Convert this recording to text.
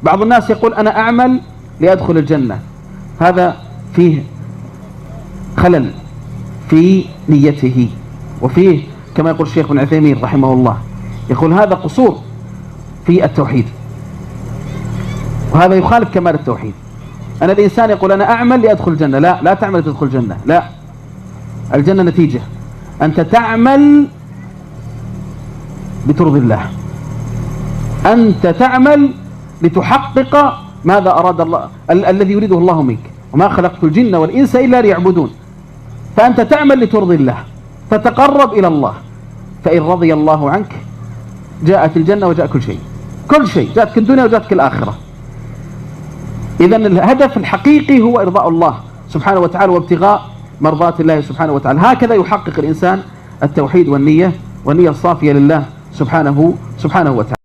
بعض الناس يقول أنا أعمل لأدخل الجنة، هذا فيه خلل في نيته، وفيه كما يقول الشيخ ابن عثيمين رحمه الله، يقول هذا قصور في التوحيد، وهذا يخالف كمال التوحيد. أن الإنسان يقول أنا أعمل لأدخل الجنة، لا تعمل لتدخل الجنة، لا، الجنة نتيجة، أنت تعمل بترضي الله، أنت تعمل لتحقق ماذا أراد الله الذي يريده الله منك، وما خلقت الجن والإنس إلا ليعبدون. فأنت تعمل لترضي الله، تتقرب إلى الله، فإن رضي الله عنك جاءت الجنة وجاء كل شيء، كل شيء، جاءتك الدنيا وجاءتك الآخرة. إذن الهدف الحقيقي هو إرضاء الله سبحانه وتعالى وابتغاء مرضات الله سبحانه وتعالى. هكذا يحقق الإنسان التوحيد والنية الصافية لله سبحانه وتعالى.